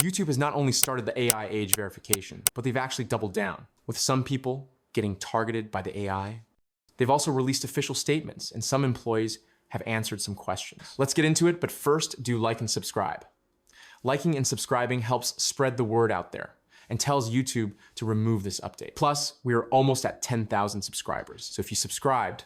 YouTube has not only started the AI age verification, but they've actually doubled down, with some people getting targeted by the AI. They've also released official statements, and some employees have answered some questions. Let's get into it, but first, do like and subscribe. Liking and subscribing helps spread the word out there and tells YouTube to remove this update. Plus, we are almost at 10,000 subscribers. So if you subscribed,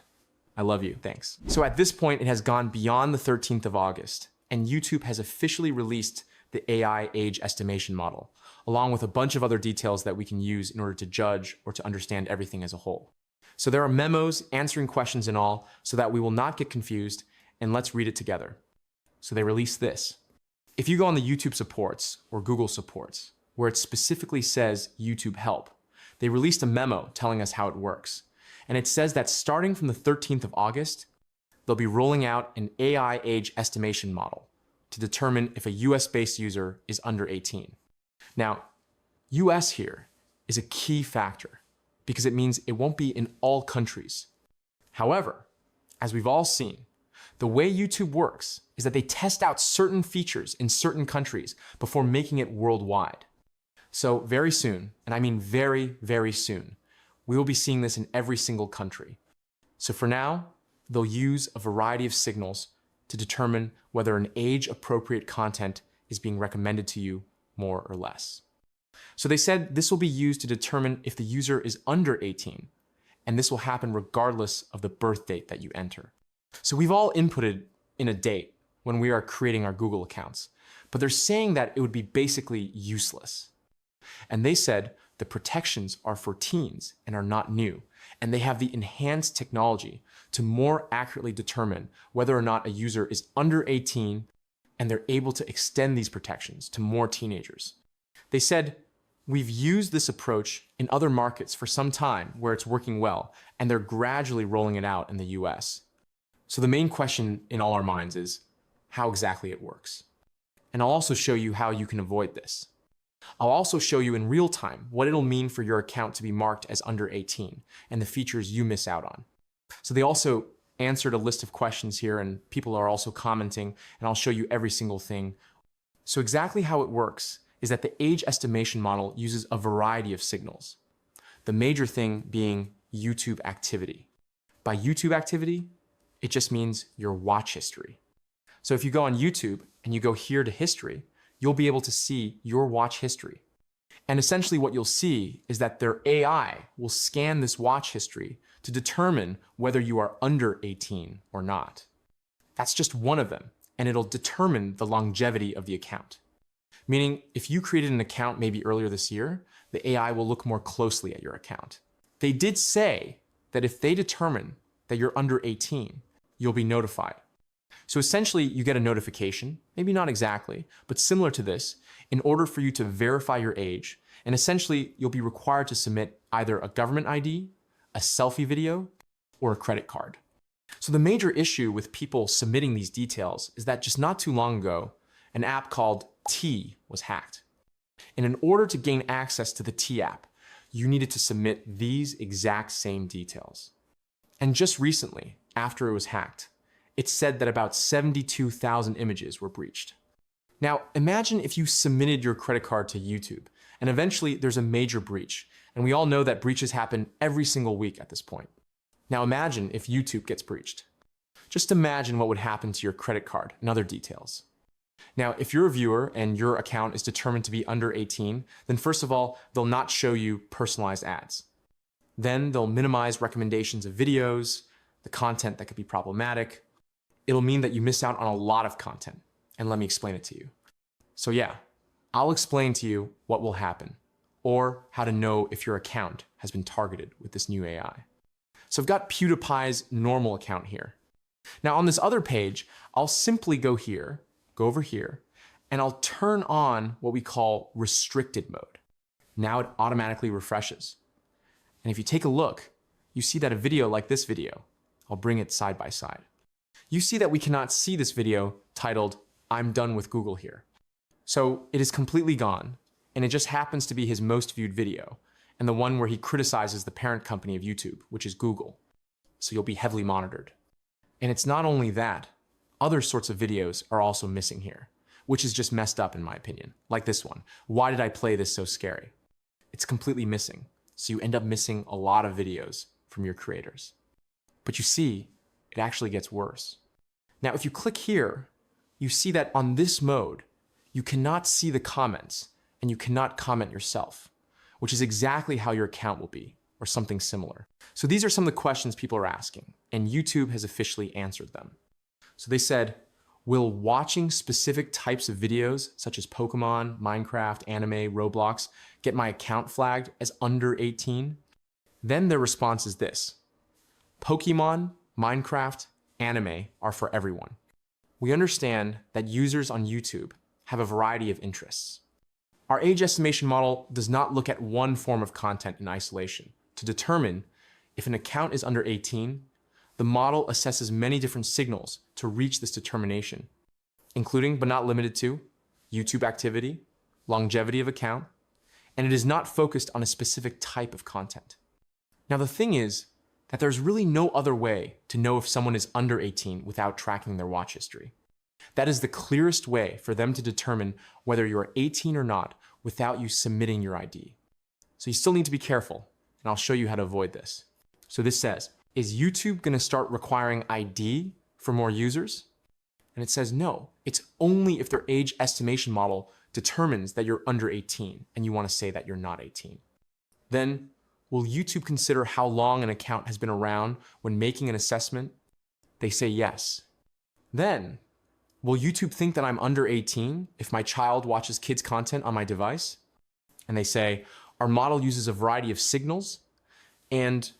I love you, thanks. So at this point, it has gone beyond the 13th of August, and YouTube has officially released the AI age estimation model, along with a bunch of other details that we can use in order to judge or to understand everything as a whole. So there are memos answering questions and all, so that we will not get confused, and let's read it together. So they released this. If you go on the YouTube supports or Google supports, where it specifically says YouTube help, they released a memo telling us how it works. And it says that starting from the 13th of August, they'll be rolling out an AI age estimation model to determine if a US-based user is under 18. Now, US here is a key factor because it means it won't be in all countries. However, as we've all seen, the way YouTube works is that they test out certain features in certain countries before making it worldwide. So very soon, and I mean very, very soon, we will be seeing this in every single country. So for now, they'll use a variety of signals to determine whether an age-appropriate content is being recommended to you more or less. So they said this will be used to determine if the user is under 18, and this will happen regardless of the birth date that you enter. So we've all inputted in a date when we are creating our Google accounts, but they're saying that it would be basically useless. And they said the protections are for teens and are not new, and they have the enhanced technology to more accurately determine whether or not a user is under 18, and they're able to extend these protections to more teenagers. They said, we've used this approach in other markets for some time where it's working well, and they're gradually rolling it out in the US. So the main question in all our minds is how exactly it works. And I'll also show you how you can avoid this. I'll also show you in real time what it'll mean for your account to be marked as under 18 and the features you miss out on. So they also answered a list of questions here, and people are also commenting, and I'll show you every single thing. So exactly how it works is that the age estimation model uses a variety of signals. The major thing being YouTube activity. By YouTube activity, it just means your watch history. So if you go on YouTube and you go here to history, you'll be able to see your watch history. And essentially what you'll see is that their AI will scan this watch history to determine whether you are under 18 or not. That's just one of them, and it'll determine the longevity of the account. Meaning, if you created an account maybe earlier this year, the AI will look more closely at your account. They did say that if they determine that you're under 18, you'll be notified. So essentially, you get a notification, maybe not exactly, but similar to this, in order for you to verify your age, and essentially, you'll be required to submit either a government ID, a selfie video, or a credit card. So the major issue with people submitting these details is that just not too long ago, an app called T was hacked. And in order to gain access to the T app, you needed to submit these exact same details. And just recently, after it was hacked, it said that about 72,000 images were breached. Now, imagine if you submitted your credit card to YouTube, and eventually there's a major breach, and we all know that breaches happen every single week at this point. Now imagine if YouTube gets breached. Just imagine what would happen to your credit card and other details. Now, if you're a viewer and your account is determined to be under 18, then first of all, they'll not show you personalized ads. Then they'll minimize recommendations of videos, the content that could be problematic. It'll mean that you miss out on a lot of content. And let me explain it to you. So yeah, I'll explain to you what will happen, or how to know if your account has been targeted with this new AI. So I've got PewDiePie's normal account here. Now on this other page, I'll simply go over here, and I'll turn on what we call restricted mode. Now it automatically refreshes. And if you take a look, you see that a video like this video, I'll bring it side by side. You see that we cannot see this video titled, "I'm done with Google" here. So it is completely gone, and it just happens to be his most viewed video, and the one where he criticizes the parent company of YouTube, which is Google. So you'll be heavily monitored. And it's not only that, other sorts of videos are also missing here, which is just messed up in my opinion. Like this one. Why did I play this so scary? It's completely missing. So you end up missing a lot of videos from your creators. But you see, it actually gets worse. Now, if you click here, you see that on this mode, you cannot see the comments and you cannot comment yourself, which is exactly how your account will be, or something similar. So these are some of the questions people are asking, and YouTube has officially answered them. So they said, will watching specific types of videos, such as Pokemon, Minecraft, anime, Roblox, get my account flagged as under 18? Then their response is this: Pokemon, Minecraft, anime are for everyone. We understand that users on YouTube have a variety of interests. Our age estimation model does not look at one form of content in isolation. To determine if an account is under 18, the model assesses many different signals to reach this determination, including but not limited to YouTube activity, longevity of account, and it is not focused on a specific type of content. Now the thing is that there's really no other way to know if someone is under 18 without tracking their watch history. That is the clearest way for them to determine whether you're 18 or not without you submitting your ID. So you still need to be careful, and I'll show you how to avoid this. So this says, is YouTube going to start requiring ID for more users? And it says no, it's only if their age estimation model determines that you're under 18 and you want to say that you're not 18. Then, will YouTube consider how long an account has been around when making an assessment? They say yes. Then, will YouTube think that I'm under 18 if my child watches kids' content on my device? And they say, our model uses a variety of signals, and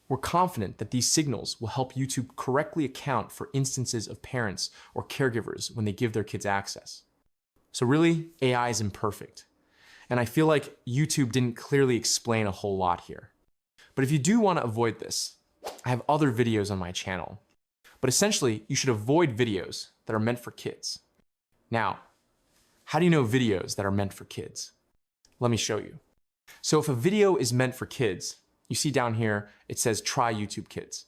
we're confident that these signals will help YouTube correctly account for instances of parents or caregivers when they give their kids access. So really, AI is imperfect. And I feel like YouTube didn't clearly explain a whole lot here. But if you do want to avoid this, I have other videos on my channel. But essentially, you should avoid videos that are meant for kids. Now, how do you know videos that are meant for kids? Let me show you. So if a video is meant for kids, you see down here, it says try YouTube Kids.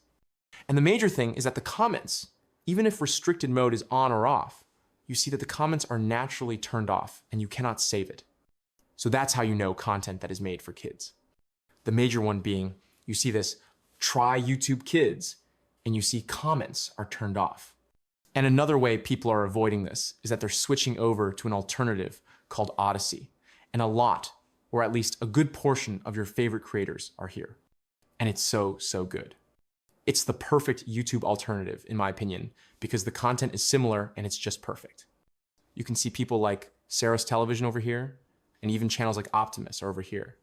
And the major thing is that the comments, even if restricted mode is on or off, you see that the comments are naturally turned off and you cannot save it. So that's how you know content that is made for kids. The major one being, you see this try YouTube Kids and you see comments are turned off. And another way people are avoiding this is that they're switching over to an alternative called Odysee. And a lot, or at least a good portion of your favorite creators are here. And it's so, so good. It's the perfect YouTube alternative, in my opinion, because the content is similar and it's just perfect. You can see people like Sarah's Television over here, and even channels like Optimus are over here.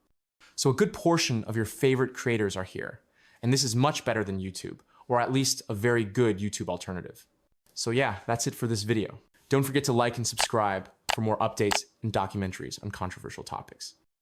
So a good portion of your favorite creators are here. And this is much better than YouTube, or at least a very good YouTube alternative. So yeah, that's it for this video. Don't forget to like and subscribe for more updates and documentaries on controversial topics.